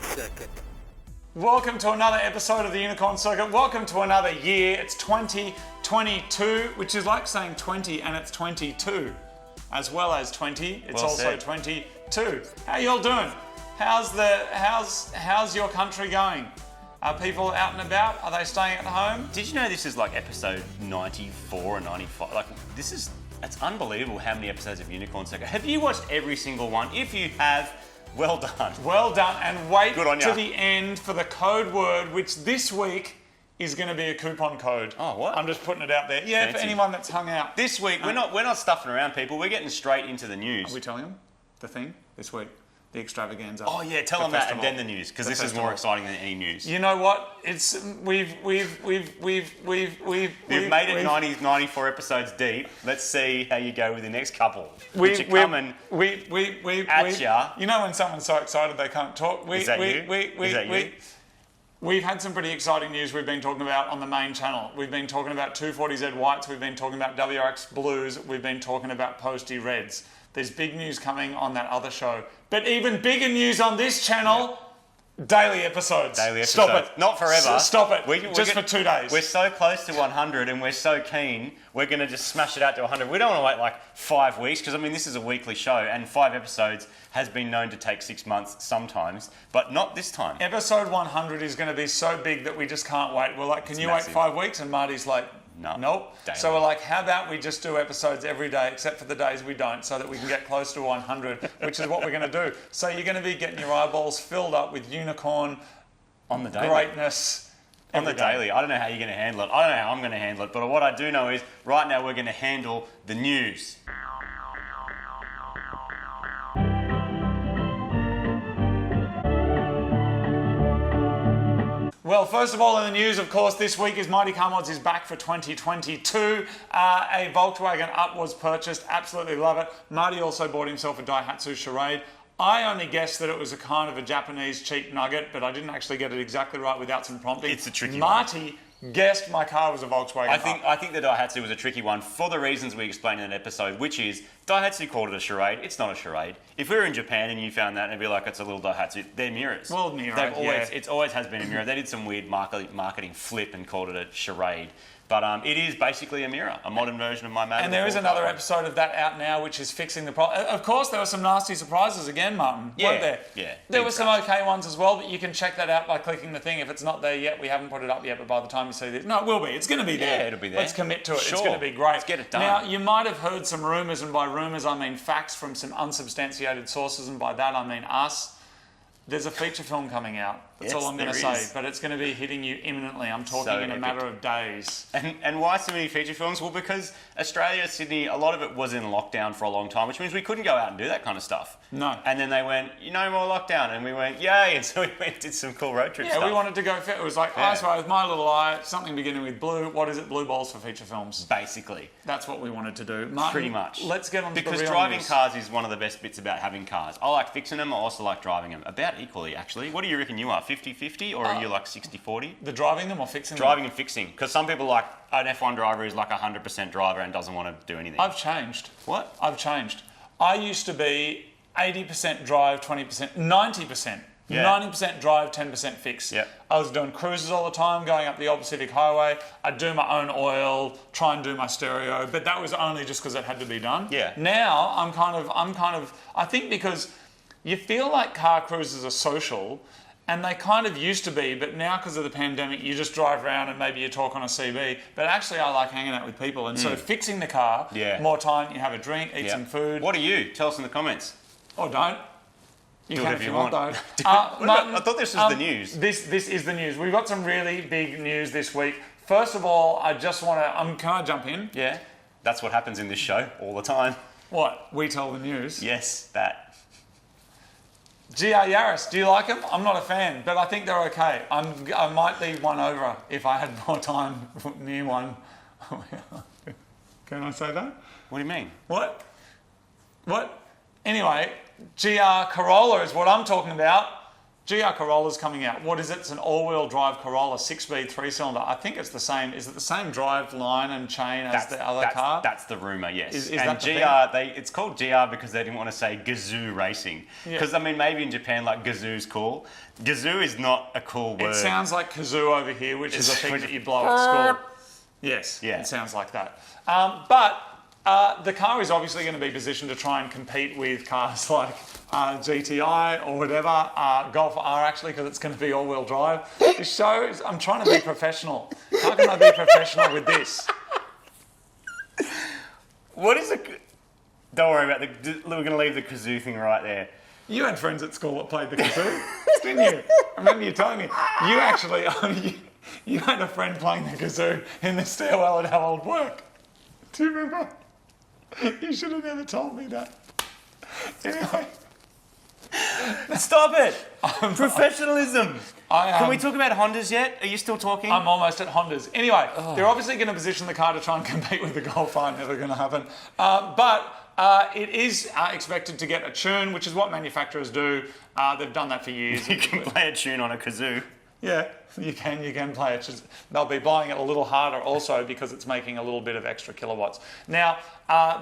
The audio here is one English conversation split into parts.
Circuit. Welcome to another episode of the Unicorn Circuit. Welcome to another year. It's 2022, which is like saying 20 and it's 22. As well as 20, it's Well also said. 22. How y'all doing? How's your country going? Are people out and about? Are they staying at home? Did you know this is like episode 94 or 95? Like, it's unbelievable how many episodes of Unicorn Circuit. Have you watched every single one? If you have, well done. Well done, and wait Good on ya. to the end for the code word, which this week is going to be a coupon code. Oh, what? I'm just putting it out there. Yeah, Fancy. for anyone that's hung out. This week, we're not stuffing around, people. We're getting straight into the news. Are we telling them the thing this week? The extravaganza. Oh yeah, tell The them that festival. and then the news, because The this is festival. more exciting than any news. You know what? It's we've We've made it 94 episodes deep. Let's see how you go with the next couple. Which are coming. at ya. You know when someone's so excited they can't talk. Is that you? We've had some pretty exciting news we've been talking about on the main channel. We've been talking about 240Z whites, we've been talking about WRX blues, we've been talking about Posty reds. There's big news coming on that other show. But even bigger news on this channel, daily episodes. Stop it. Not forever. Stop it. We're Just for 2 days. We're so close to 100 and we're so keen, we're going to just smash it out to 100. We don't want to wait like 5 weeks, because I mean, this is a weekly show and 5 episodes has been known to take 6 months sometimes, but not this time. Episode 100 is going to be so big that we just can't wait. We're like, can you massive. wait 5 weeks? And Marty's like, No. nope. Daily. So we're like, how about we just do episodes every day, except for the days we don't, so that we can get close to 100, which is what we're going to do. So you're going to be getting your eyeballs filled up with unicorn On the daily. greatness. On the every day. daily. I don't know how you're going to handle it. I don't know how I'm going to handle it, but what I do know is right now we're going to handle the news. Well, first of all, in the news, of course, this week is Mighty Car Mods is back for 2022. A Volkswagen Up was purchased. Absolutely love it. Marty also bought himself a Daihatsu Charade. I only guessed that it was a kind of a Japanese cheap nugget, but I didn't actually get it exactly right without some prompting. It's a tricky one. Marty guessed my car was a Volkswagen Up. I think the Daihatsu was a tricky one for the reasons we explained in that episode, which is Daihatsu called it a charade. It's not a charade. If we were in Japan and you found that and it'd be like, it's a little Daihatsu, they're mirrors. Well, mirror, It always has been a mirror. They did some weird marketing flip and called it a charade. But it is basically a mirror, a modern version of my Magnum. And there is another episode of that out now, which is fixing the problem. Of course, there were some nasty surprises again, Martin. Yeah, Weren't there? yeah, There big were some okay ones as well, but you can check that out by clicking the thing. If it's not there yet, we haven't put it up yet, but by the time you see this... No, it will be. It's going to be there. Yeah, it'll be there. Let's commit to it. Sure. It's going to be great. Let's get it done. Now, you might have heard some rumours, and by rumours I mean facts from some unsubstantiated sources, and by that I mean us. There's a feature film coming out. That's Yes, all I'm going to there say. is. But it's going to be hitting you imminently. I'm talking So in a epic. matter of days. And why so many feature films? Well, because Australia, Sydney, a lot of it was in lockdown for a long time, which means we couldn't go out and do that kind of stuff. No. And then they went, no more lockdown. And we went, yay. And so we went and did some cool road trip Yeah, stuff. we wanted to go fit. It was like Yeah. Ice Rose, My Little Eye, something beginning with blue. What is it? Blue balls for feature films. Basically. That's what we wanted to do. Martin, Pretty much. Let's get on to Because the real driving news. cars is one of the best bits about having cars. I like fixing them. I also like driving them. About equally, actually. What do you reckon you are? 50-50? Or are you like 60-40? The driving them or fixing Driving and fixing. Because some people like an F1 driver is like a 100% driver and doesn't want to do anything. them? I've changed. What? I've changed. I used to be 80% drive, 20%, 90%. Yeah. 90% drive, 10% fix. Yeah. I was doing cruises all the time, going up the old Pacific Highway. I'd do my own oil, try and do my stereo, but that was only just because it had to be done. Yeah. Now I'm kind of, I think because you feel like car cruises are social, and they kind of used to be, but now because of the pandemic, you just drive around and maybe you talk on a CB. But actually, I like hanging out with people, and so fixing the car, Yeah. more time, you have a drink, eat some food. What are you? Tell us in the comments. Or don't. You Do can whatever if you you want, want. though. What about- Martin, I thought this was the news. This is the news. We've got some really big news this week. First of all, I just want to... can I jump in? Yeah. That's what happens in this show all the time. What? We tell the news. Yes, that. GR Yaris, do you like them? I'm not a fan, but I think they're okay. I might be one over if I had more time near one. Can I say that? What do you mean? What? What? Anyway, GR Corolla is what I'm talking about. GR Corolla's coming out. What is it? It's an all-wheel drive Corolla, 6-speed, 3-cylinder. I think it's the same. Is it the same drive line and chain as the other car? That's the rumor, yes. Is and that the GR, it's called GR because they didn't want to say Gazoo Racing. Because, I mean, maybe in Japan, like, Gazoo's cool. Gazoo is not a cool word. It sounds like kazoo over here, which is a thing that you blow at school. Yes, it sounds like that. But the car is obviously going to be positioned to try and compete with cars like GTI or whatever, Golf R actually, because it's going to be all-wheel drive. This show is, I'm trying to be professional. How can I be professional with this? What is it? Don't worry about we're going to leave the kazoo thing right there. You had friends at school that played the kazoo, didn't you? I remember you telling me. You actually, you had a friend playing the kazoo in the stairwell at our old work. Do you remember? You should have never told me that. Anyway. Stop it! Professionalism! Can we talk about Hondas yet? Are you still talking? I'm almost at Hondas. Anyway, they're obviously going to position the car to try and compete with the Golf R. Never going to happen. But it is expected to get a tune, which is what manufacturers do. They've done that for years. You can play a tune on a kazoo. Yeah, you can play it. They'll be buying it a little harder also because it's making a little bit of extra kilowatts. Now,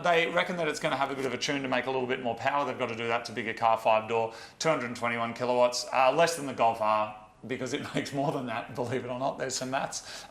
they reckon that it's going to have a bit of a tune to make a little bit more power. They've got to do that to bigger car, 5-door, 221 kilowatts, less than the Golf R, because it makes more than that, believe it or not. There's some maths.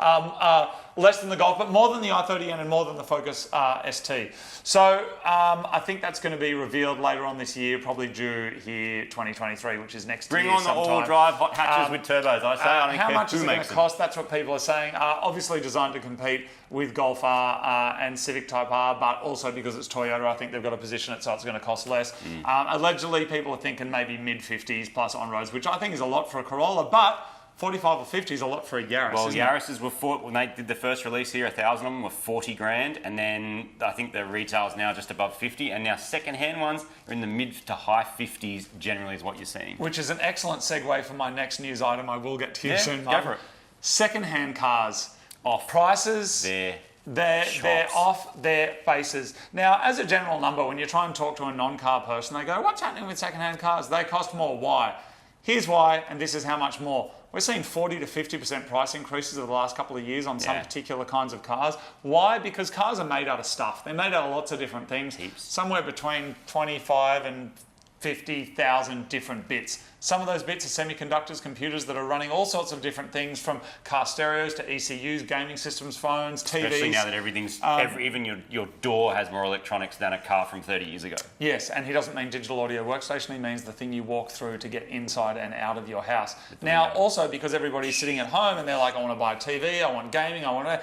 Less than the Golf, but more than the i30N and more than the Focus ST. So I think that's going to be revealed later on this year, probably due here 2023, which is next year. Bring on the all-wheel drive hot hatches with turbos, I say. I don't how care much who is it makes going to them. cost? That's what people are saying. Obviously designed to compete with Golf R and Civic Type R, but also because it's Toyota, I think they've got to position it so it's going to cost less. Allegedly, people are thinking maybe mid-50s plus on roads, which I think is a lot for a Corolla, but 45 or 50 is a lot for a Yaris. Well, Yaris's were when they did the first release here, 1,000 of them were 40 grand, and then I think the retail's now just above 50, and now second-hand ones are in the mid to high 50s. Generally, is what you're seeing. Which is an excellent segue for my next news item. I will get to you soon, go for it. Second-hand cars off prices. They're off their faces. Now, as a general number, when you try and talk to a non-car person, they go, "What's happening with second-hand cars? They cost more. Why?" Here's why, and this is how much more. We're seeing 40 to 50% price increases over the last couple of years on some particular kinds of cars. Why? Because cars are made out of stuff. They're made out of lots of different things. Somewhere between 25 and 50,000 different bits. Some of those bits are semiconductors, computers that are running all sorts of different things, from car stereos to ECUs, gaming systems, phones, TVs. Especially now that everything's, even your door has more electronics than a car from 30 years ago. Yes, and he doesn't mean digital audio workstation, he means the thing you walk through to get inside and out of your house. Now, also because everybody's sitting at home and they're like, I want to buy a TV, I want gaming, I want to...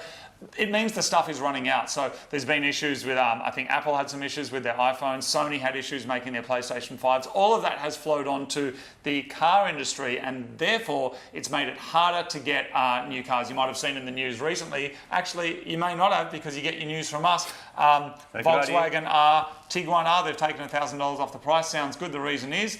It means the stuff is running out. So there's been issues with, I think Apple had some issues with their iPhones. Sony had issues making their PlayStation 5s. All of that has flowed on to the car industry, and therefore it's made it harder to get new cars. You might have seen in the news recently. Actually, you may not have, because you get your news from us. Volkswagen R, Tiguan R, they've taken $1,000 off the price. Sounds good. The reason is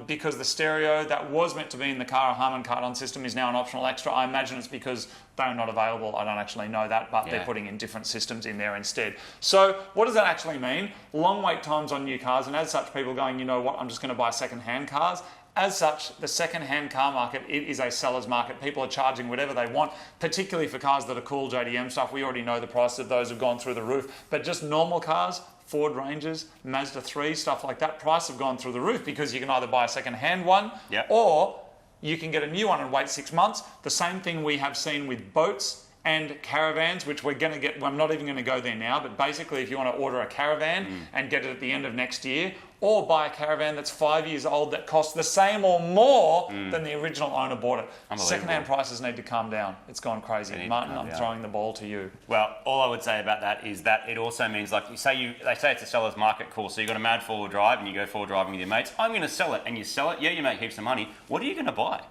because the stereo that was meant to be in the car, a Harman Kardon system, is now an optional extra. I imagine it's because they're not available. I don't actually know that, but they're putting in different systems in there instead. So what does that actually mean? Long wait times on new cars, and as such, people going, you know what, I'm just going to buy second-hand cars. As such, the second-hand car market, it is a seller's market. People are charging whatever they want, particularly for cars that are cool, JDM stuff. We already know the prices of those have gone through the roof. But just normal cars, Ford Rangers, Mazda 3, stuff like that, price have gone through the roof, because you can either buy a second-hand one or you can get a new one and wait 6 months. The same thing we have seen with boats and caravans, which we're going to get. Well, I'm not even going to go there now, but basically if you want to order a caravan and get it at the end of next year, or buy a caravan that's 5 years old that costs the same or more than the original owner bought it. Second-hand prices need to calm down. It's gone crazy. Martin, I'm throwing the ball to you. Well, all I would say about that is that it also means, like, they say it's a seller's market, cool. So you've got a mad four-wheel drive and you go four-wheel driving with your mates. I'm going to sell it, and you sell it. Yeah, you make heaps of money. What are you going to buy?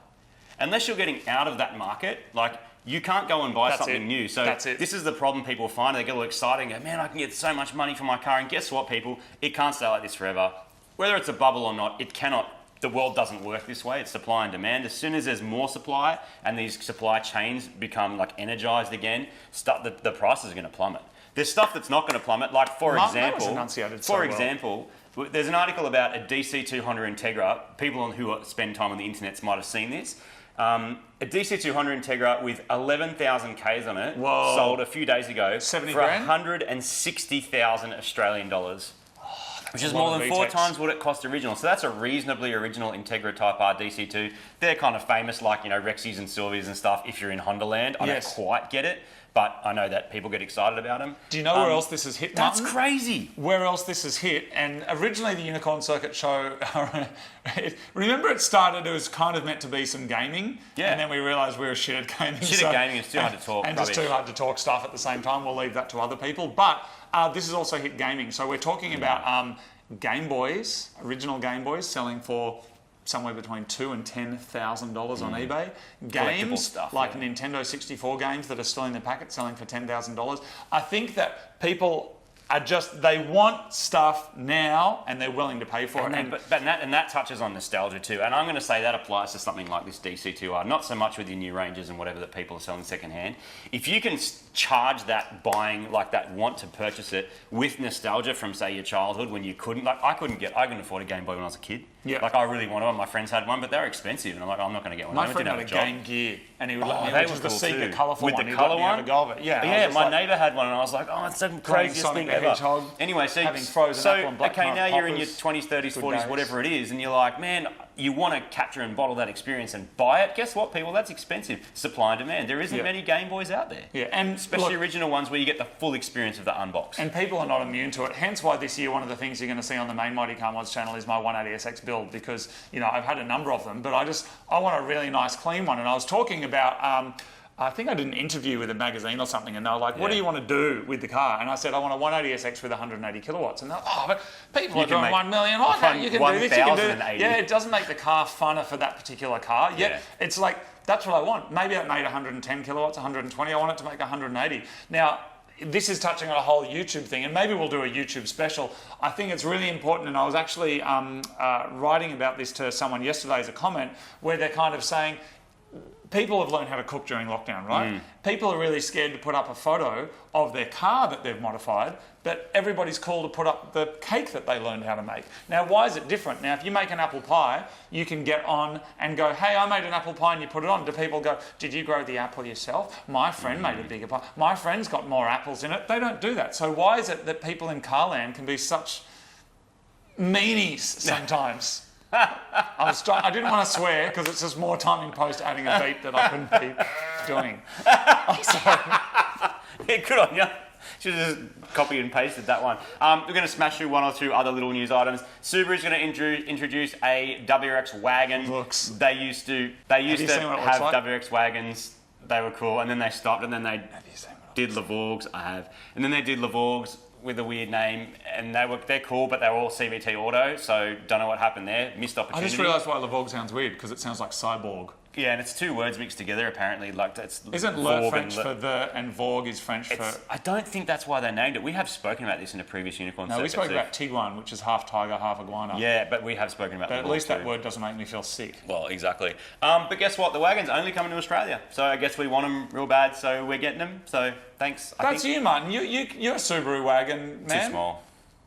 Unless you're getting out of that market, like, you can't go and buy something new. So this is the problem people find. They get all excited and go, man, I can get so much money for my car. And guess what, people? It can't stay like this forever. Whether it's a bubble or not, it cannot. The world doesn't work this way. It's supply and demand. As soon as there's more supply and these supply chains become like energized again, the prices are going to plummet. There's stuff that's not going to plummet. Like, for example, There's an article about a DC2 Honda Integra. People who spend time on the internet might have seen this. A DC2 Honda Integra with 11,000 Ks on it, Whoa. sold a few days ago 70 for grand? 160,000 Australian dollars. Which is a lot more of than 4 VTECs. times what it cost original. So that's a reasonably original Integra Type R DC2. They're kind of famous, like, Rexies and Silvias and stuff, if you're in Honda land. I Yes. don't quite get it, but I know that people get excited about them. Do you know where else this has hit, That's Martin? crazy. Where else this has hit, and originally the Unicorn Circuit show, remember it started, it was kind of meant to be some gaming, Yeah. and then we realised we were shit at gaming. Shit at gaming, it's too hard to talk And just rubbish. too hard to talk stuff at the same time. We'll leave that to other people. But this has also hit gaming. So we're talking about Game Boys, original Game Boys, selling for somewhere between $2,000 and $10,000 on eBay. Games stuff, like yeah. Nintendo 64 games that are still in the packet selling for $10,000. I think that people are they want stuff now and they're willing to pay for it. And that touches on nostalgia too. And I'm going to say that applies to something like this DC2R, not so much with your new Rangers and whatever that people are selling secondhand. If you can charge that buying, like that want to purchase it with nostalgia from, say, your childhood when you couldn't, like I couldn't afford a Game Boy when I was a kid. Yeah. Like I really wanted one. My friends had one, but they were expensive, and I'm like, I'm not going to get one. My I friend didn't had have a a job. Game Gear, and he would let me, they which were is the cool Sega too. colourful With one. the He'd colour let me have one? a go of it. Yeah, I was Yeah, just my like, neighbour had one, and I was like, oh, it's the craziest Sonic thing the ever. Hedgehog, Anyway, so having frozen apple and black okay, now currant you're in your poppers. 20s, 30s, Good 40s, days. whatever it is, and you're like, man, you want to capture and bottle that experience and buy it. Guess what, people? That's expensive. Supply and demand. There isn't Yeah. many Game Boys out there. Yeah, and Especially look, original ones where you get the full experience of the unbox. and people are not immune to it. Hence why this year one of the things you're going to see on the main Mighty Car Mods channel is my 180SX build, because I've had a number of them, but I want a really nice clean one. And I was talking about I think I did an interview with a magazine or something, and they were like, what do you want to do with the car? And I said, I want a 180SX with 180 kilowatts. And they're like, oh, but people are doing 1 million. Oh, no, you can do this, you can do that. Yeah, it doesn't make the car funner for that particular car. Yet it's like, that's what I want. Maybe it made 110 kilowatts, 120. I want it to make 180. Now, this is touching on a whole YouTube thing, and maybe we'll do a YouTube special. I think it's really important, and I was actually writing about this to someone yesterday as a comment, where they're kind of saying, people have learned how to cook during lockdown, right? People are really scared to put up a photo of their car that they've modified, but everybody's cool to put up the cake that they learned how to make. Now, why is it different? Now, if you make an apple pie, you can get on and go, hey, I made an apple pie, and you put it on. Do people go, did you grow the apple yourself? My friend made a bigger pie. My friend's got more apples in it. They don't do that. So why is it that people in Carland can be such meanies sometimes? I didn't want to swear because it's just more time in post adding a beat that I couldn't be doing. I'm sorry. Yeah, good on you. Should have just copied and pasted that one. We're going to smash through one or two other little news items. Subaru's going to introduce a WRX wagon. Looks. They used to seen what it looks have like? WRX wagons. They were cool, and then they stopped, and then they did Lavorgs. I have, and then they did Lavorgs with a weird name, and they're cool, but they were all CVT auto. So don't know what happened there. Missed I opportunity. just realised why Lavorg sounds weird, because it sounds like cyborg. Yeah, and it's two words mixed together apparently. Like it's Isn't Vorg le French and for the, and Vorg is French for... I don't think that's why they named it. We have spoken about this in a previous Unicorn No, we Circuit spoke too. about Tiguan, which is half tiger, half iguana. Yeah, but we have spoken about But at Lavorg least that too. word doesn't make me feel sick. Well, exactly. But guess what? The wagon's only coming to Australia. So I guess we want them real bad, so we're getting them. So thanks. That's you, Martin. You're a Subaru wagon, man. Too small.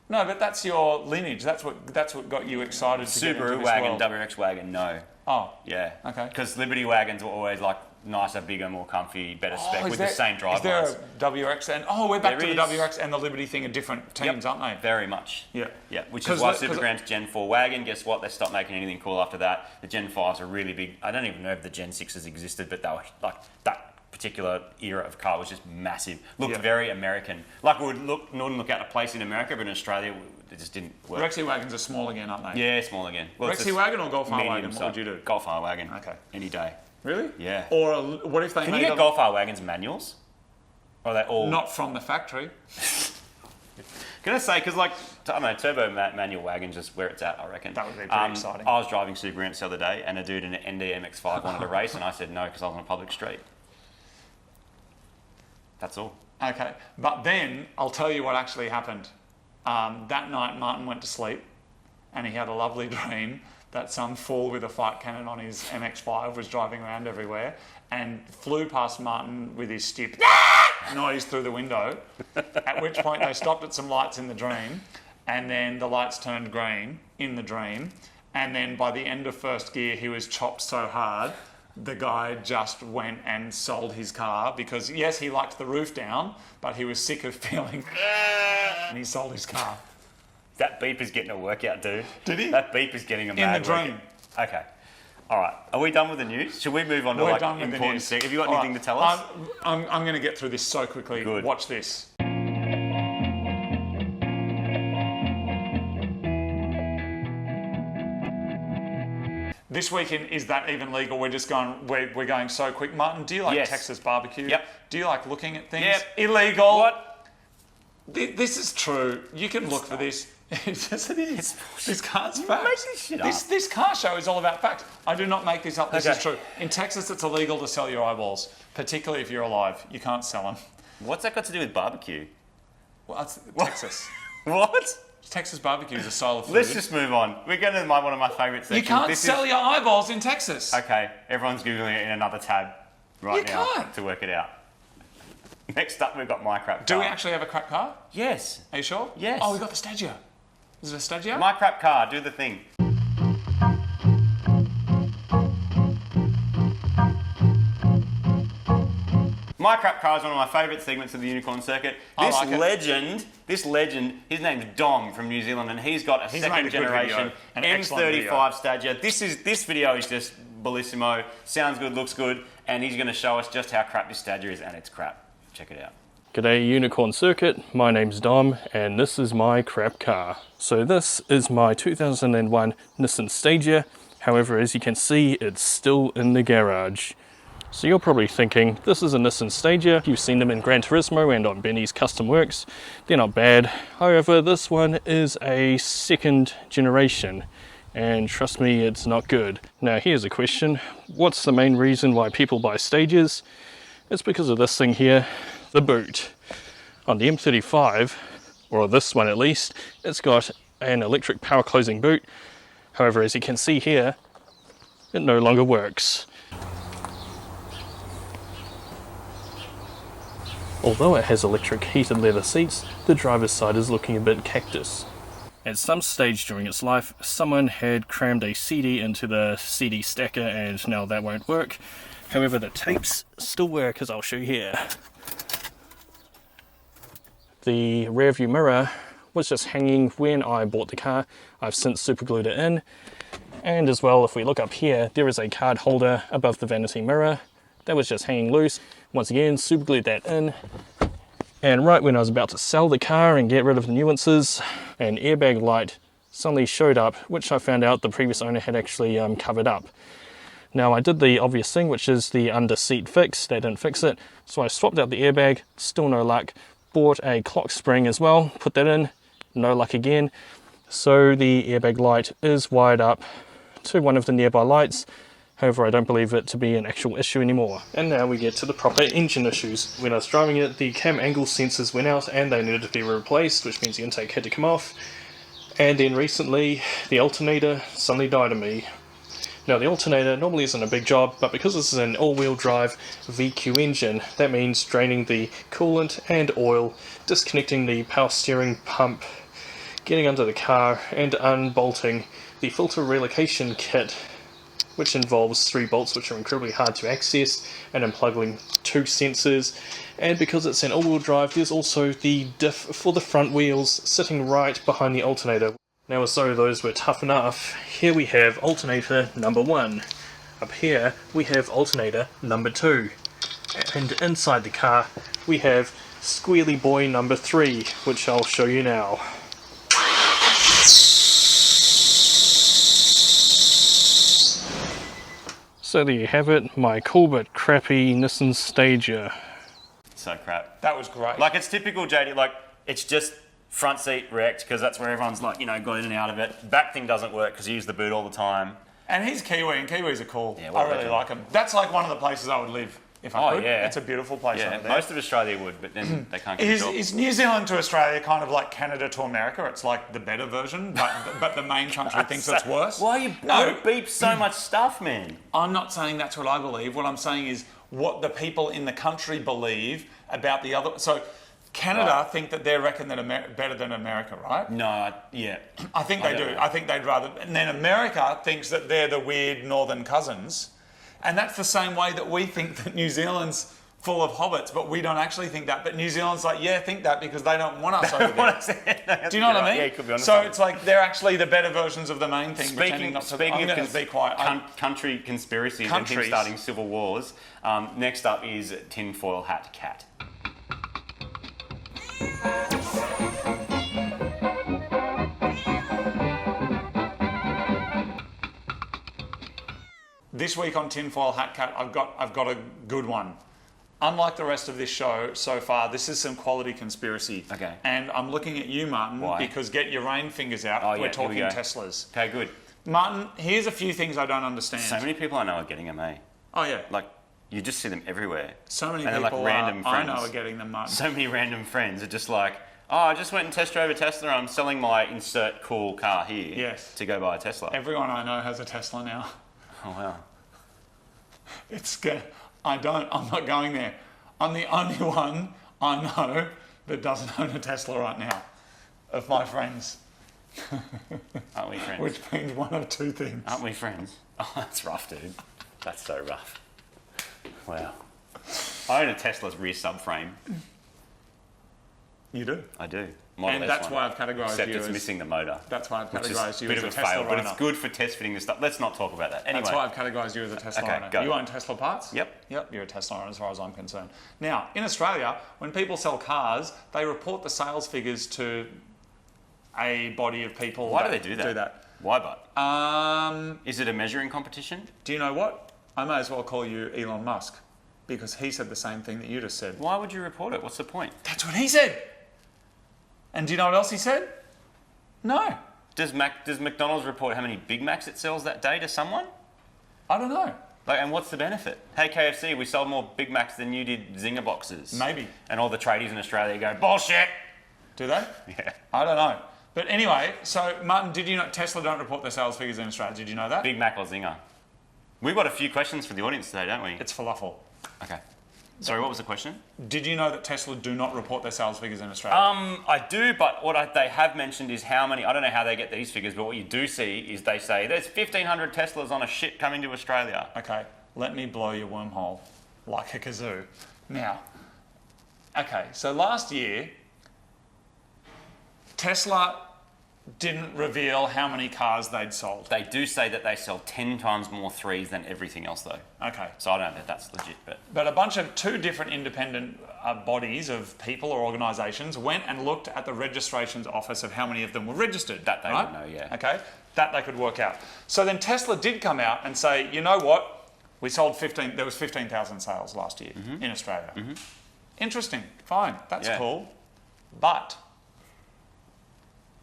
No, but that's your lineage. That's what got you excited to get into Subaru this wagon, world. WRX wagon, no. Oh, Yeah. Okay. Because Liberty wagons were always like nicer, bigger, more comfy, better spec with the same drive Is there lines. a WRX? And we're back There to the is. WRX and the Liberty thing are different teams, aren't they? Very much. Yeah. Yeah, which 'Cause is why the- 'cause- Supergram's Gen 4 wagon, guess what? They stopped making anything cool after that. The Gen 5s are really big. I don't even know if the Gen 6s existed, but they were like that particular era of car was just massive. Looked Yeah. very American. Like we wouldn't look out of place in America, but in Australia, it just didn't work. Rexy wagons are small again, aren't they? Yeah, small again. Well, it's Rexy a wagon or Golf R medium wagon? What size. would you do? Golf R wagon. Okay. Any day. Really? Yeah. Or what if they Can made you get them Golf R wagons manuals? Or are they all... not from the factory? Can I say, because like, I don't know, turbo manual wagon just where it's at, I reckon. That would be pretty exciting. I was driving Super Amps the other day and a dude in an NDMX5 wanted to race and I said no because I was on a public street. That's all. Okay, but then I'll tell you what actually happened. That night, Martin went to sleep, and he had a lovely dream that some fool with a fight cannon on his MX-5 was driving around everywhere and flew past Martin with his stupid noise through the window. At which point they stopped at some lights in the dream, and then the lights turned green in the dream, and then by the end of first gear he was chopped so hard the guy just went and sold his car because, yes, he liked the roof down, but he was sick of feeling and he sold his car. That beep is getting a workout, dude. Did he? That beep is getting a mad In the dream. workout. Okay. All right. Are we done with the news? Should we move on to We're like done with the important news. stuff? Have you got anything to tell us? I'm going to get through this so quickly. Good. Watch this. This weekend, is that even legal? We're just going. We're going so quick. Martin, do you like Yes. Texas barbecue? Yep. Do you like looking at things? Yep. Illegal. What? This is true. You can look for this. Yes, it is. This car's You facts. make this shit up. This car show is all about facts. I do not make this up. This Okay. is true. In Texas, it's illegal to sell your eyeballs, particularly if you're alive. You can't sell them. What's that got to do with barbecue? Well, that's Texas. What? Texas barbecue is a style of food. Let's just move on. We're going to one of my favourite sections. You can't sell your eyeballs in Texas. Okay, everyone's Googling it in another tab right You now can't. to work it out. Next up, we've got mycrapcar. Do we actually have a crap car? Yes. Are you sure? Yes. Oh, we got the Stadio. Is it a Stadio? mycrapcar, do the thing. mycrapcar is one of my favourite segments of the Unicorn Circuit. I This like it. legend, his name's Dom from New Zealand, and he's got a He's second made a good generation video, an excellent video. M35 Stadia. This video is just bellissimo, sounds good, looks good, and he's going to show us just how crap this Stadia is, and it's crap. Check it out. G'day Unicorn Circuit, my name's Dom and this is my crap car. So this is my 2001 Nissan Stadia, however as you can see it's still in the garage. So you're probably thinking, this is a Nissan Stadia, you've seen them in Gran Turismo and on Benny's Custom Works, they're not bad. However this one is a second generation and trust me it's not good. Now here's a question, what's the main reason why people buy Stadias? It's because of this thing here, the boot. On the M35, or this one at least, it's got an electric power closing boot. However, as you can see here, it no longer works. Although it has electric heated leather seats, the driver's side is looking a bit cactus. At some stage during its life, someone had crammed a CD into the CD stacker and now that won't work. However, the tapes still work, as I'll show you here. The rear view mirror was just hanging when I bought the car. I've since super glued it in. And as well, if we look up here, there is a card holder above the vanity mirror. That was just hanging loose. Once again, super glued that in. And right when I was about to sell the car and get rid of the nuances, an airbag light suddenly showed up, which I found out the previous owner had actually covered up. Now I did the obvious thing, which is the under seat fix. They didn't fix it. So I swapped out the airbag, still no luck. Bought a clock spring as well, put that in, no luck again. So the airbag light is wired up to one of the nearby lights. However, I don't believe it to be an actual issue anymore. And now we get to the proper engine issues. When I was driving it, the cam angle sensors went out and they needed to be replaced, which means the intake had to come off. And then recently, the alternator suddenly died on me. Now the alternator normally isn't a big job, but because this is an all-wheel drive VQ engine, that means draining the coolant and oil, disconnecting the power steering pump, getting under the car and unbolting the filter relocation kit, which involves 3 bolts which are incredibly hard to access, and unplugging 2 sensors. And because it's an all-wheel drive, there's also the diff for the front wheels sitting right behind the alternator. Now as though those were tough enough, here we have alternator number 1. Up here we have alternator number 2. And inside the car we have squealy boy number 3, which I'll show you now. So there you have it, my cool but crappy Nissan Stagia. So crap. That was great. Like it's typical JD, like it's just front seat wrecked because that's where everyone's like, you know, got in and out of it. Back thing doesn't work because you use the boot all the time. And he's Kiwi, and Kiwis are cool. Yeah, I what really legend. like them. That's like one of the places I would live if I could. Yeah. It's a beautiful place Yeah, over there. most of Australia would, but then they can't get a job. Is New Zealand to Australia kind of like Canada to America? It's like the better version, but the main country thinks it's worse? Why you beep so much stuff, man? I'm not saying that's what I believe. What I'm saying is what the people in the country believe about the other. So Canada think that they reckon that better than America, right? No, yeah. I think they do. know. I think they'd rather... And then America thinks that they're the weird northern cousins. And that's the same way that we think that New Zealand's full of hobbits, but we don't actually think that. But New Zealand's like, yeah, think that because they don't want us over there. Do you know what I mean? Yeah, you could be honest. So it's like they're actually the better versions of the main thing. Speaking of be quiet. country conspiracies and him starting civil wars, next up is tinfoil hat cat. This week on Tinfoil Hat Cat, I've got a good one. Unlike the rest of this show so far, this is some quality conspiracy. Okay. And I'm looking at you, Martin, Why? because get your rain fingers out. Oh, We're yeah, talking here we go. Teslas. Okay, good. Martin, here's a few things I don't understand. So many people I know are getting them, eh? Oh, yeah. Like, you just see them everywhere. So many And they're like people random I friends. know are getting them, Martin. So many random friends are just like, oh, I just went and test drove a Tesla. I'm selling my insert cool car here Yes. to go buy a Tesla. Everyone I know has a Tesla now. Oh, wow. It's good. I'm not going there. I'm the only one I know that doesn't own a Tesla right now of my friends. Aren't we friends? Which means one of two things. Aren't we friends? Oh, that's rough, dude. That's so rough. Wow. I own a Tesla's rear subframe. You do? I do. Model And that's S1. why I've categorised Except you it's as... missing the motor. That's why I've Which is categorised you a bit as of a a Tesla fail, but owner. it's good for test fitting the stuff. Let's not talk about that. Anyway. That's why I've categorised you as a Tesla Okay, owner. go. You own Tesla parts? Yep. Yep, you're a Tesla owner as far as I'm concerned. Now, in Australia, when people sell cars, they report the sales figures to a body of people. Why do they do that? Why, but? Is it a measuring competition? Do you know what? I may as well call you Elon Musk because he said the same thing that you just said. Why would you report it? What's the point? That's what he said. And do you know what else he said? No. Does McDonald's report how many Big Macs it sells that day to someone? I don't know. Like, and what's the benefit? Hey, KFC, we sold more Big Macs than you did Zinger boxes. Maybe. And all the tradies in Australia go, bullshit! Do they? Yeah. I don't know. But anyway, so Martin, did you know Tesla don't report their sales figures in Australia? Did you know that? Big Mac or Zinger? We've got a few questions for the audience today, don't we? It's falafel. Okay. Sorry, what was the question? Did you know that Tesla do not report their sales figures in Australia? I do, but what they have mentioned is how many, I don't know how they get these figures, but what you do see is they say there's 1,500 Teslas on a ship coming to Australia. Okay, let me blow your wormhole like a kazoo. Now, okay, so last year, Tesla didn't reveal how many cars they'd sold. They do say that they sell 10 times more threes than everything else, though. Okay. So I don't know if that's legit, but... But a bunch of two different independent bodies of people or organisations went and looked at the registrations office of how many of them were registered. That they right? would know, yeah. Okay, that they could work out. So then Tesla did come out and say, you know what? We sold 15, there was 15,000 sales last year in Australia. Interesting, fine, that's Yeah. cool. But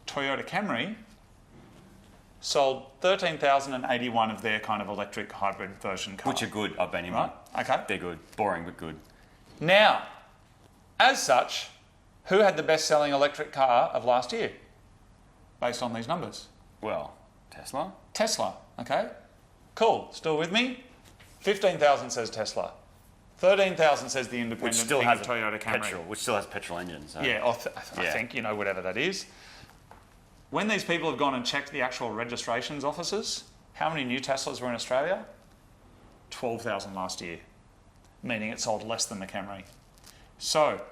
Toyota Camry sold 13,081 of their kind of electric hybrid version car. Which are good, I've been in Right, one. okay. They're good. Boring, but good. Now, as such, who had the best-selling electric car of last year, based on these numbers? Well, Tesla? Tesla, okay? Cool, still with me? 15,000 says Tesla. 13,000 says the independent Which still thing has of Toyota Camry. petrol, which still has petrol engines. So. Yeah, I Yeah. think, whatever that is. When these people have gone and checked the actual registrations offices, how many new Teslas were in Australia? 12,000 last year, meaning it sold less than the Camry. So,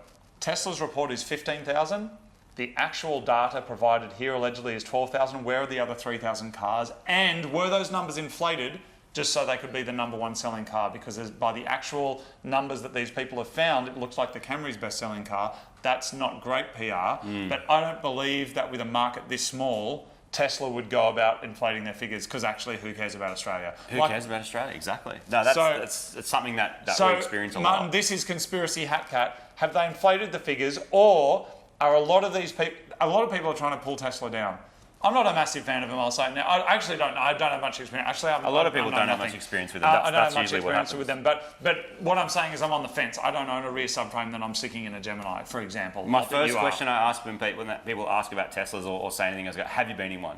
Tesla's report is 15,000. The actual data provided here allegedly is 12,000. Where are the other 3,000 cars? And were those numbers inflated just so they could be the number one selling car? Because by the actual numbers that these people have found, it looks like the Camry's best-selling car. That's not great PR, but I don't believe that with a market this small, Tesla would go about inflating their figures, because actually, who cares about Australia? Who cares about Australia? Exactly. No, that's something that we experience a Martin, lot. this is Conspiracy Hat Cat. Have they inflated the figures, or are a lot of people are trying to pull Tesla down? I'm not a massive fan of them, I'll say. Now, I actually don't know. I don't have much experience. Actually, A lot of people don't have much experience with them. I don't That's have much usually what experience happens. with them. But what I'm saying is I'm on the fence. I don't own a rear subframe that I'm sticking in a Gemini, for example. My Not that first you are. question I ask when people ask about Teslas or say anything, I go, have you been in one?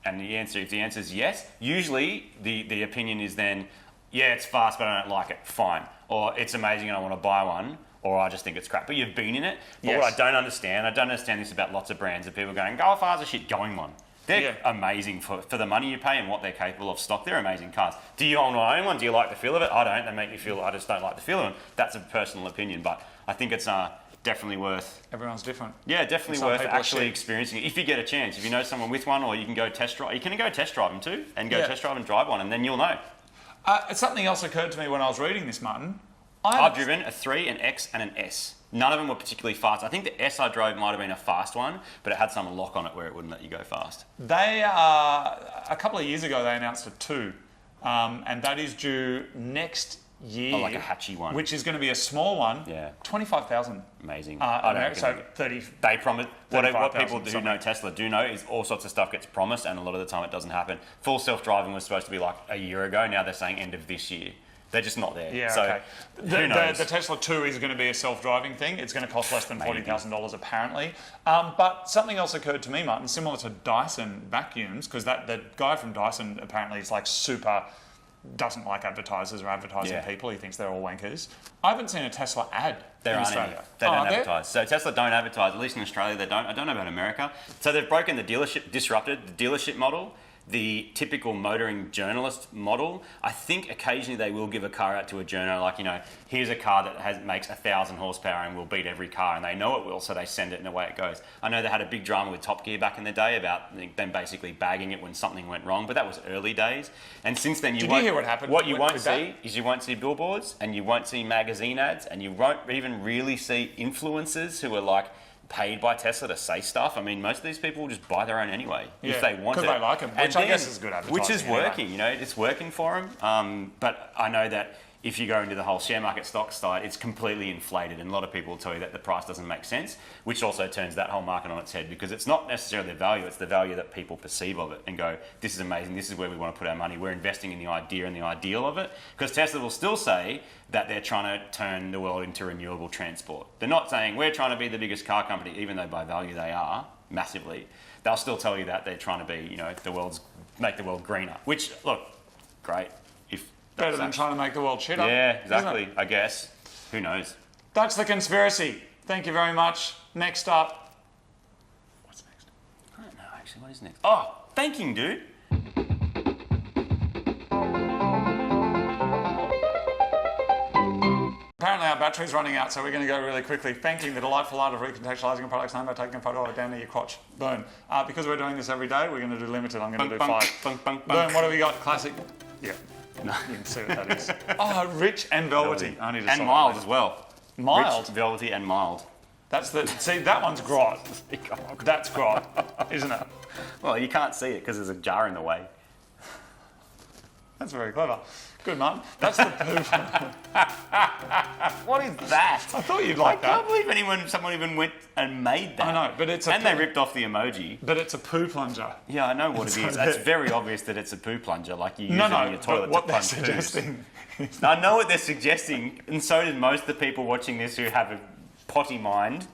And if the answer is yes, usually the opinion is then, yeah, it's fast, but I don't like it. Fine. Or it's amazing and I want to buy one. or I just think it's crap. But you've been in it. But Yes. what I don't understand this about lots of brands, of people going, Golf R's a shit, going one. They're amazing for the money you pay and what they're capable of stock. They're amazing cars. Do you own one? Do you like the feel of it? I don't. They make me feel, I just don't like the feel of them. That's a personal opinion, but I think it's definitely worth... Everyone's different. Yeah, definitely Some worth people are actually shit. experiencing it. If you get a chance, if you know someone with one, or you can go test drive. You can go test drive them too, and go test drive and drive one, and then you'll know. Something else occurred to me when I was reading this, Martin. I've driven a 3, an X, and an S. None of them were particularly fast. I think the S I drove might have been a fast one, but it had some lock on it where it wouldn't let you go fast. They a couple of years ago they announced a 2, and that is due next year. Oh, like a hatchy one, which is going to be a small one. Yeah, 25,000. amazing. So 30. They promise. What people who 35,000 know Tesla do know is all sorts of stuff gets promised, and a lot of the time it doesn't happen. Full self-driving was supposed to be like a year ago. Now they're saying end of this year. They're just not there. Yeah, so okay. who knows? The Tesla 2 is going to be a self-driving thing. It's going to cost less than $40,000 apparently. But something else occurred to me, Martin, similar to Dyson vacuums, because the guy from Dyson apparently is like super, doesn't like advertisers or advertising people. He thinks they're all wankers. I haven't seen a Tesla ad in Australia. They don't advertise. So Tesla don't advertise, at least in Australia they don't. I don't know about America. So they've broken the dealership, disrupted the dealership model. The typical motoring journalist model. I think occasionally they will give a car out to a journo, like, here's a car that makes 1,000 horsepower and will beat every car, and they know it will, so they send it and away it goes. I know they had a big drama with Top Gear back in the day about them basically bagging it when something went wrong, but that was early days. And since then, Did you hear what happened? What you won't with see that? is you won't see billboards, and you won't see magazine ads, and you won't even really see influencers who are like paid by Tesla to say stuff. I mean, most of these people will just buy their own anyway if they want it. Because they like them, which I guess is good advertising. Which is anyway. working, it's working for them. But I know that if you go into the whole share market stock side, it's completely inflated, and a lot of people will tell you that the price doesn't make sense, which also turns that whole market on its head, because it's not necessarily the value, it's the value that people perceive of it and go, this is amazing, this is where we want to put our money, we're investing in the idea and the ideal of it. Because Tesla will still say that they're trying to turn the world into renewable transport. They're not saying we're trying to be the biggest car company, even though by value they are massively. They'll still tell you that they're trying to be, make the world greener, which, look, great. Better than trying to make the world shitter. Yeah, exactly. I guess. Who knows? That's the conspiracy. Thank you very much. Next up. What's next? I don't know, actually. What is next? Oh, Fanking, dude. Apparently our battery's running out, so we're going to go really quickly. Fanking, the delightful art of recontextualizing a product's name by taking a photo of it down near your crotch. Boom. Because we're doing this every day, we're going to do limited. I'm going to do 5. Boom, what do we got? Classic. Yeah. No, you can see what that is. Oh, rich and velvety. I need to and mild as well. Mild? Rich, velvety and mild. See, that one's grot. That's grot, isn't it? Well, you can't see it because there's a jar in the way. That's very clever. Good, Martin. That's the poop. What is that? I thought you'd like that. I can't believe someone even went and made that. I know, but it's they ripped off the emoji. But it's a poo plunger. Yeah, I know what it is. It's very obvious that it's a poo plunger, like you use it in your toilet what to plunge they're suggesting. I know what they're suggesting, and so did most of the people watching this who have a potty mind.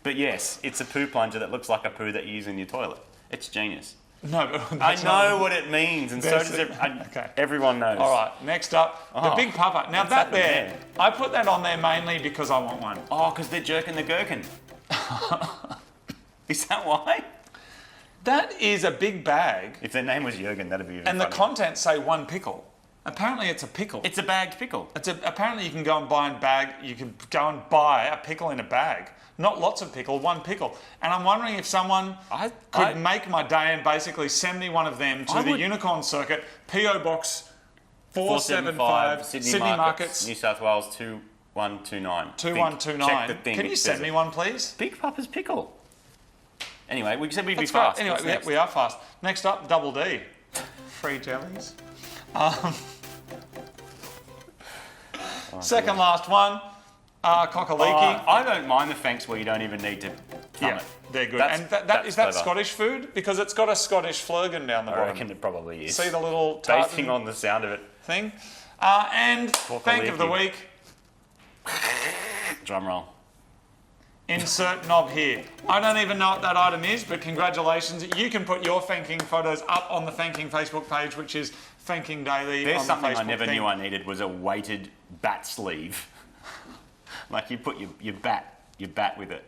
But yes, it's a poo plunger that looks like a poo that you use in your toilet. It's genius. No, but I know what it means, and so does everyone knows. All right, next up, the Big Papa. Now that there, I put that on there mainly because I want one. Oh, because they're jerking the gherkin. Is that why? That is a big bag. If their name was Jürgen, that'd be even And funny. the contents say 1 pickle. Apparently it's a pickle. It's a bagged pickle. Apparently you can go and buy a pickle in a bag. Not lots of pickle, 1 pickle. And I'm wondering if someone could make my day and basically send me one of them to the Unicorn Circuit, P.O. Box 475, Sydney Markets, New South Wales 2129. 2129. Can you send me one, please? Big Papa's pickle. Anyway, we said we'd be That's fast. right. Anyway, we are fast. Next up, Double D. Free jellies. Second last one. Cockaliki. I don't mind the Fanks where you don't even need to thumb it. They're good. Is that clever. Scottish food? Because it's got a Scottish flurgan down the bottom. I reckon it probably is. See the little basing on the sound of it. Thing. And thank of the week. Drum roll. Insert knob here. I don't even know what that item is, but congratulations. You can put your Fanking photos up on the Fanking Facebook page, which is Fanking Daily. There's on something the Facebook I never thing. knew I needed was a weighted bat sleeve. Like you put your bat with it.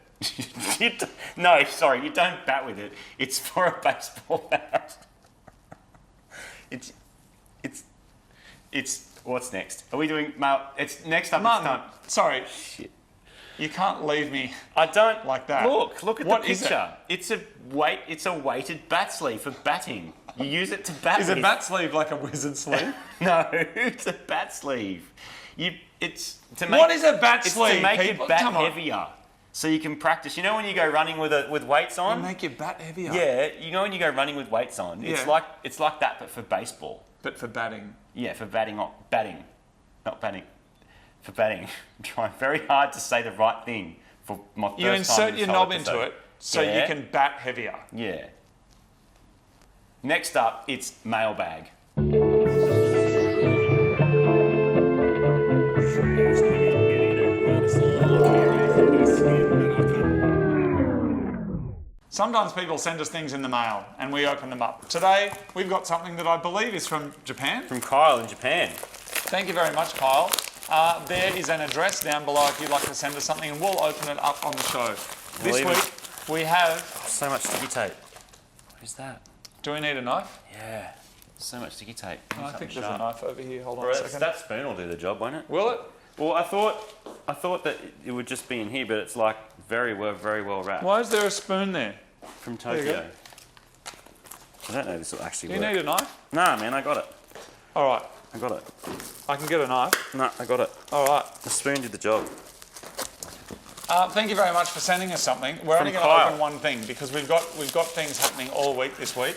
No, sorry, you don't bat with it. It's for a baseball bat. It's what's next? Are we doing mail? It's next up. Martin, it's sorry. Shit. You can't leave me. I don't like that. Look at What the is picture. It's a weighted bat sleeve for batting. You use it to bat Is with. a bat sleeve like a wizard sleeve? No, it's a bat sleeve. It's to make. What is a bat sleeve? It's to make people? your bat Come on. heavier, so you can practice. You know when you go running with weights on. You make your bat heavier. Yeah, you know when you go running with weights on. It's Yeah. like that, but for baseball. But for batting. Yeah, for batting. For batting. I'm trying very hard to say the right thing for my first You time insert in this your whole knob episode. into it so Yeah. you can bat heavier. Yeah. Next up, it's mailbag. Sometimes people send us things in the mail and we open them up. Today, we've got something that I believe is from Japan. From Kyle in Japan. Thank you very much, Kyle. There is an address down below if you'd like to send us something, and we'll open it up on the show. This Believe week, we have... So much sticky tape. What is that? Do we need a knife? Yeah. So much sticky tape. I think there's a knife over here. Hold on Bro, a second. that spoon will do the job, won't it? Will it? Well, I thought that it would just be in here, but it's like very well wrapped. Why is there a spoon there? From There you go. Tokyo. I don't know if this will actually Do you work. need a knife? Nah, man, I got it. All right. I got it. I can get a knife. Nah, I got it. All right. The spoon did the job. Thank you very much for sending us something. We're From only going to Kyle. open one thing because we've got things happening all week this week.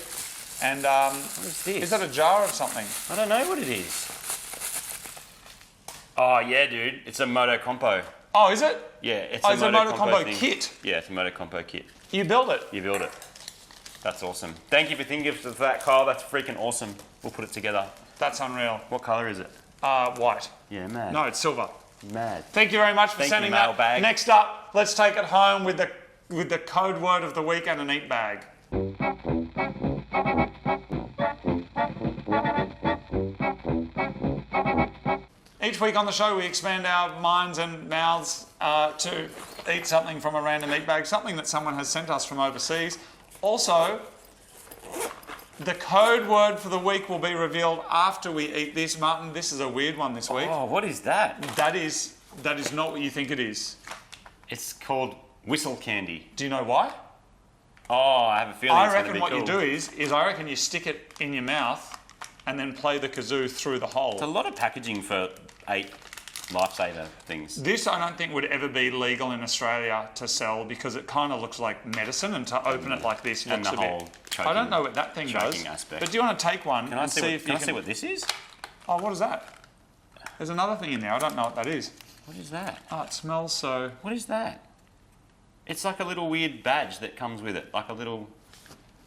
And What is this? is that a jar of something? I don't know what it is. Oh, yeah, dude. It's a Moto Compo. Oh, is it? Yeah, it's Oh, a it's a Moto Moto Compo Combo thing. kit. Yeah, it's a Moto Compo kit. You built it. You build it. That's awesome. Thank you for thinking of that, Kyle. That's freaking awesome. We'll put it together. That's unreal. What colour is it? White. Yeah, mad. No, it's silver. Mad. Thank you very much for Thank you, sending that. mailbag. Next up, let's take it home with the code word of the week and an eat bag. Each week on the show, we expand our minds and mouths to eat something from a random eat bag, something that someone has sent us from overseas. Also, the code word for the week will be revealed after we eat this. Martin, this is a weird one this week. Oh, what is that? That is not what you think it is. It's called whistle candy. Do you know why? Oh, I have a feeling I it's going to reckon be what cool. you do is I reckon you stick it in your mouth and then play the kazoo through the hole. It's a lot of packaging for 8 lifesaver things. This I don't think would ever be legal in Australia to sell because it kind of looks like medicine, and to open it like this And looks the a whole bit... choking- I don't know what that thing does. choking aspect. But do you want to take one Can I and see, see what, if can you I see what this is? Oh, what is that? There's another thing in there. I don't know what that is. What is that? Oh, it smells so... What is that? It's like a little weird badge that comes with it. Like a little...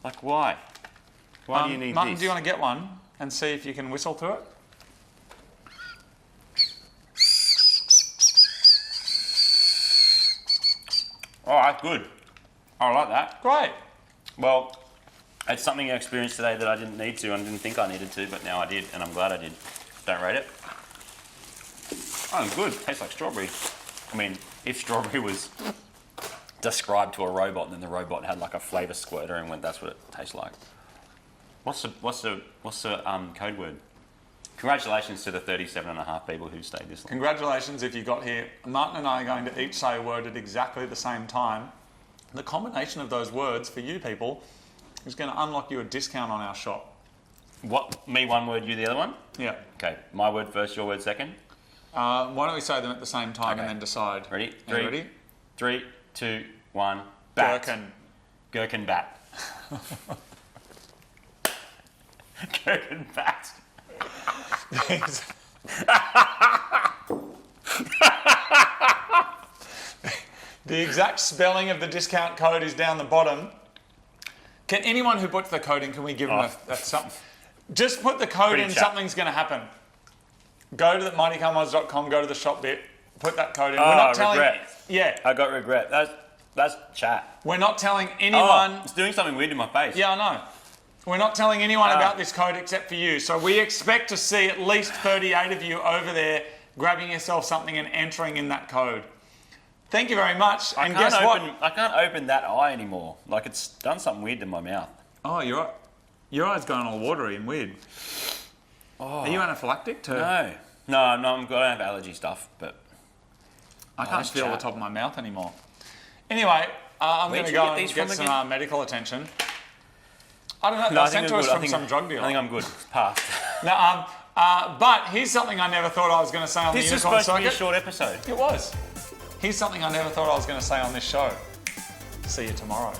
Like, why? Why do you need Martin, this? do you want to get one and see if you can whistle through it? Oh, that's good. I like that. Great. Well, it's something I experienced today that I didn't need to and didn't think I needed to, but now I did, and I'm glad I did. Don't rate it. Oh, good. Tastes like strawberry. I mean, if strawberry was described to a robot and then the robot had like a flavour squirter and went, that's what it tastes like. What's the code word? Congratulations to the 37.5 people who stayed this long. Congratulations if you got here. Martin and I are going to each say a word at exactly the same time. The combination of those words for you people is going to unlock you a discount on our shop. What? Me one word, you the other one? Yeah. Okay, my word first, your word second. Why don't we say them at the same time and then decide? Ready? Are you ready? 3, 2, 1. Bat. Gherkin. Gherkin bat. Gherkin bat. The exact spelling of the discount code is down the bottom. Can anyone who puts the code in, can we give them a something? Just put the code Pretty in, chat. something's going to happen. Go to the mightycarmods.com, go to the shop bit, put that code in. Oh, We're not telling, regret. yeah, I got regret. That's chat. we're not telling anyone. Oh, it's doing something weird in my face. Yeah, I know. We're not telling anyone about this code except for you. So we expect to see at least 38 of you over there grabbing yourself something and entering in that code. Thank you very much. I And can't guess what? I can't open that eye anymore. Like it's done something weird to my mouth. Oh, your eye's going all watery and weird. Oh. Are you anaphylactic too? No, I'm not. I don't have allergy stuff, but I can't nice feel the chat. top of my mouth anymore. Anyway, I'm going Where'd to you go get and these get from some again? medical attention. I don't know. They No, were I sent think to I'm us good. from some drug dealer. I think I'm good. Passed. No, but here's something I never thought I was going to say on This the is Unicorn supposed to be a Circuit. short episode. It was. Here's something I never thought I was going to say on this show. See you tomorrow.